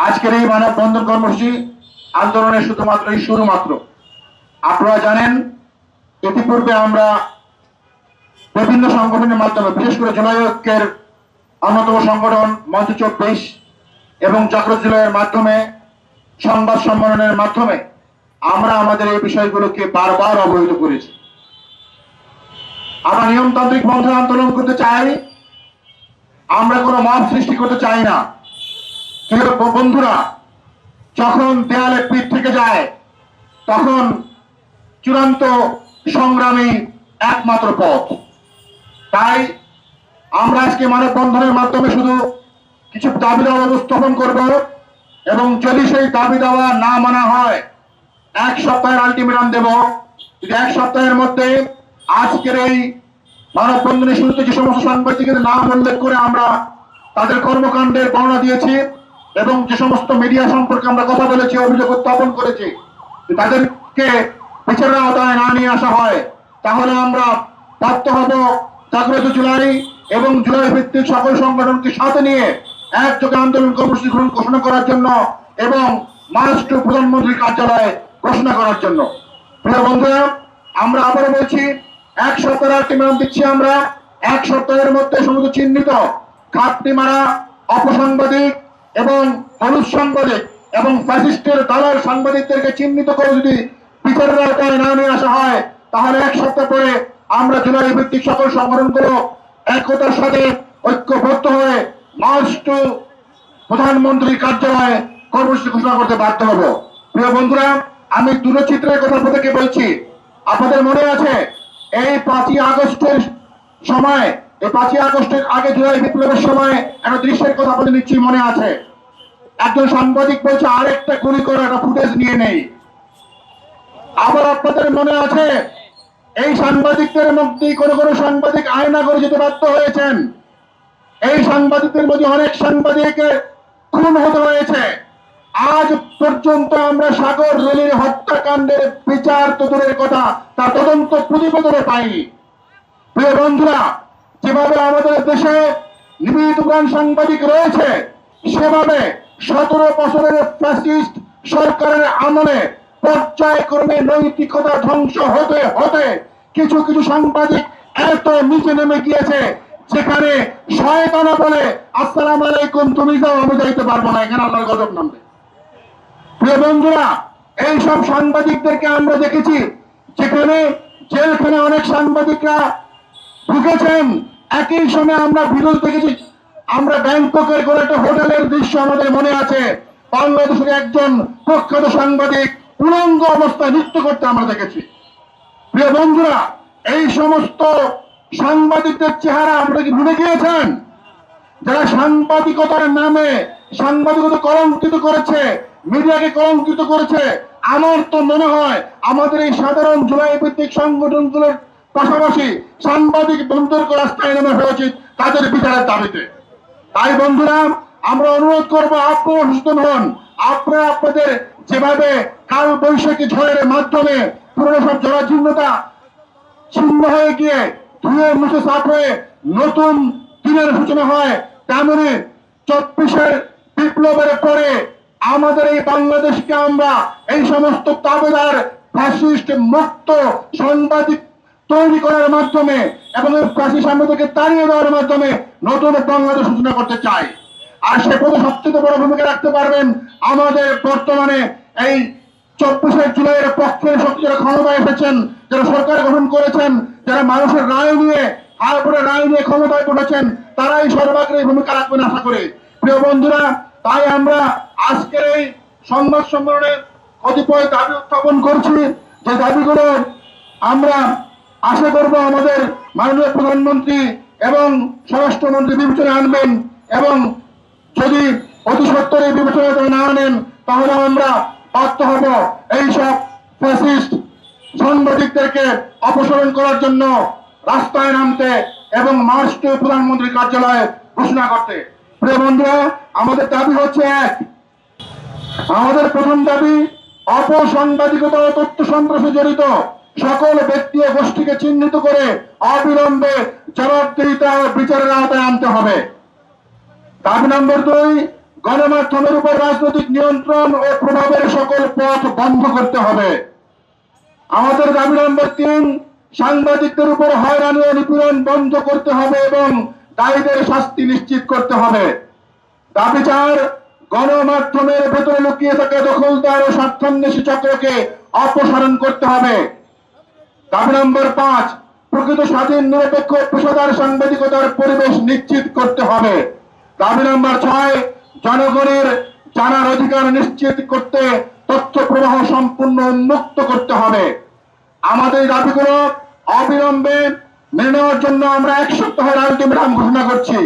আজকের এই মানববন্ধন কর্মসূচি আন্দোলনের শুধুমাত্র শুরু মাত্র। আপনারা জানেন, ইতিপূর্বে আমরা বিভিন্ন সংগঠনের মাধ্যমে, বিশেষ করে জুলাই ঐক্যের অন্যতম সংগঠন মঞ্চ 24 এবং জাগ্রত জুলাইয়ের মাধ্যমে, সংবাদ সম্মেলনের মাধ্যমে আমরা আমাদের এই বিষয়গুলোকে বারবার অবহিত করেছি। আমরা নিয়মতান্ত্রিক মঞ্চে আন্দোলন করতে চাই, আমরা কোনো মব সৃষ্টি করতে চাই না। কিন্তু বন্ধুরা, যখন দেয়ালে পিঠ থেকে যায় তখন চূড়ান্ত সংগ্রামী একমাত্র পথ। তাই আমরা আজকে মানববন্ধনের মাধ্যমে শুধু কিছু দাবি দাওয়া উপস্থাপন করব, এবং যদি সেই দাবি দাওয়া না মানা হয় 1 সপ্তাহের আলটিমেটাম দেব। যদি 1 সপ্তাহের মধ্যে আজকের এই মানববন্ধনের শুরুতে যে সমস্ত সাংবাদিকের নাম উল্লেখ করে আমরা তাদের কর্মকাণ্ডের বর্ণনা দিয়েছি এবং যে সমস্ত মিডিয়া সম্পর্কে আমরা কথা বলেছি, অভিযোগ উত্থাপন করেছি, তাদেরকে বিচারের আওতায় না নিয়ে আসা হয়, তাহলে আমরা বাধ্য হব জাগ্রত জুলাই এবং জুলাই ভিত্তিক সকল সংগঠনকে সাথে নিয়ে একযোগে আন্দোলন কর্মসূচি ঘোষণা করার জন্য এবং মার্চ টু প্রধানমন্ত্রীর কার্যালয়ে ঘোষণা করার জন্য। প্রিয় বন্ধুরা, আমরা আবারও বলছি, 1 সপ্তাহের আলটিমেটাম দিচ্ছি আমরা। 1 সপ্তাহের মধ্যে সমস্ত চিহ্নিত ঘাটতি মারা অপসাংবাদিক এবং হলুদ সাংবাদিক এবং ফ্যাসিস্টের দালাল সাংবাদিকদেরকে চিহ্নিত করে যদি বিচারের আওতায় না নিয়ে আসা হয়, তাহলে 1 সপ্তাহ পরে আমরা জুলাই ভিত্তিক সকল সংগঠনগুলো একতার সাথে ঐক্যবদ্ধ হয়ে মার্চ টু প্রধানমন্ত্রীর কার্যালয়ে কর্মসূচি ঘোষণা করতে বাধ্য হব। প্রিয় বন্ধুরা, আমি দূরচিত্রের কথা আপনাদেরকে বলছি। আপনাদের মনে আছে এই 5ই আগস্টের সময়, এই 5ই আগস্টের আগে জুলাই বিপ্লবের সময় একটা দৃশ্যের কথা আপনাদের নিশ্চয়ই মনে আছে। একজন সাংবাদিক বলছে আরেকটা গুলি করে একটা ফুটেজ নিয়ে নেই। আবার আপনাদের মনে আছে এই সাংবাদিকদের মধ্যে কোনো কোনো সাংবাদিক আয়না করে যেতে বাধ্য হয়েছেন। এই সাংবাদিকদের মধ্যে অনেক সাংবাদিকের খুন হতে হয়েছে। আজ পর্যন্ত আমরা সাগর রেলের হত্যাকাণ্ডের বিচার তো দূরের কথা, তার তদন্ত প্রতিবেদনে পাইনি। প্রিয় বন্ধুরা, যেভাবে আমাদের দেশে নিবেদিতপ্রাণ সাংবাদিক রয়েছে, সেভাবে 17 বছরের ফ্যাসিস্ট সরকারের আমলে পর্যায়ক্রমে নৈতিকতা ধ্বংস হতে হতে কিছু কিছু সাংবাদিক এত নিচে নেমে গিয়েছে, যেখানে শয়তানা বলে আসসালামু আলাইকুম, তুমি যাও, আমি যাইতে পারবো না, এখানে আল্লাহর গজব নামবে। প্রিয় বন্ধুরা, এইসব সাংবাদিকদেরকে আমরা দেখেছি, যেখানে জেলখানে অনেক সাংবাদিকরা ঢুকেছেন। একই সময় আমরা ভিডিও দেখেছি, আমরা ব্যাংককের কোন একটা হোটেলের দৃশ্য আমাদের মনে আছে। বাংলাদেশের একজন প্রখ্যাত সাংবাদিক উলঙ্গ অবস্থায় নৃত্য করতে আমরা দেখেছি। প্রিয় বন্ধুরা, এই সমস্ত সাংবাদিকদের চেহারা আপনারা কি ভুলে গিয়েছেন? যারা সাংবাদিকতার নামে সাংবাদিকতা কলঙ্কিত করেছে, মিডিয়াকে কলঙ্কিত করেছে, আমার তো মনে হয় আমাদের এই সাধারণ জুলাই ভিত্তিক সংগঠনগুলোর পাশাপাশি সাংবাদিক বন্ধুদেরকে রাস্তায় নেমে ফেলা উচিত তাদের বিচারের দাবিতে। তাই বন্ধুরা, আমরা অনুরোধ করবো, আপনারা সচেতন হন। আপনারা আপনাদের যেভাবে কাল বৈশাখী ঝড়ের মাধ্যমে পুরনো সব জরাজীর্ণতা ছিন্ন হয়ে গিয়ে ধুয়ে মুছে সাফ হয়ে নতুন দিনের সূচনা হয়, তেমনি 24-এর বিপ্লবের পরে আমাদের এই বাংলাদেশকে আমরা এই সমস্ত দাবিদার ফ্যাসিস্ট মুক্ত সাংবাদিক তৈরি করার মাধ্যমে এবং ফ্যাসিস্ট সাংবাদিককে তাড়িয়ে দেওয়ার মাধ্যমে নতুন বাংলাদেশ সূচনা করতে চাই। আর সে পথে সবচেয়ে বড় ভূমিকা রাখতে পারবেন আমাদের বর্তমানে এই 24শে জুলাইয়ের পক্ষে শক্তি যারা ক্ষমতায় এসেছেন, যারা সরকার গঠন করেছেন, যারা মানুষের রায় নিয়ে ক্ষমতায় উঠেছেন, তারাই সর্বাগ্রে ভূমিকা রাখবেন আশা করি। প্রিয় বন্ধুরা, তাই আমরা আজকের এই সংবাদ সম্মেলনে কতিপয় দাবি উত্থাপন করছি, যে দাবিগুলো আমরা আশা করব আমাদের মাননীয় প্রধানমন্ত্রী এবং স্বরাষ্ট্রমন্ত্রী বিবেচনায় আনবেন, এবং যদি অতি সত্বর এই বিবেচনায় না আনেন, তাহলে আমরা বাধ্য হব এইসব ফ্যাসিস্ট সাংবাদিকদেরকে অপসারণ করার জন্য রাস্তায় নামতে এবং মার্চ টু প্রধানমন্ত্রীর কার্যালয়ে ঘোষণা করতে। প্রিয় বন্ধুরা, আমাদের দাবি হচ্ছে এক। আমাদের প্রথম দাবি, অপসাংবাদিকতা ও তথ্য সন্ত্রাসে জড়িত সকল ব্যক্তি ও গোষ্ঠীকে চিহ্নিত করে অবিলম্বে জবাবদিহিতা ও বিচারের আওতায় আনতে হবে। দাবি নম্বর 2, গণমাধ্যমের উপর রাজনৈতিক নিয়ন্ত্রণ ও প্রভাবের সকল পথ বন্ধ করতে হবে। আমাদের দাবি নম্বর 3, সাংবাদিকদের উপর হয়রানি ও নিপীড়ন বন্ধ করতে হবে এবং দায়ীদের শাস্তি নিশ্চিত করতে হবে। দাবি 4, গণমাধ্যমের ভেতরে লুকিয়ে থাকা দখলদার ও স্বার্থান্বেষী চক্রকে অপসারণ করতে হবে। দাবি নম্বর 5, প্রকৃত স্বাধীন নিরপেক্ষ পেশাদার সাংবাদিকতার পরিবেশ নিশ্চিত করতে হবে। দাবি নম্বর 6, জনগণের জানার অধিকার নিশ্চিত করতে তথ্য প্রবাহ সম্পূর্ণ উন্মুক্ত করতে হবে। আমাদের দাবিগুলো অবিলম্বে মেনে নেওয়ার জন্য আমরা 1 সপ্তাহের আলটিমেটাম ঘোষণা করছি।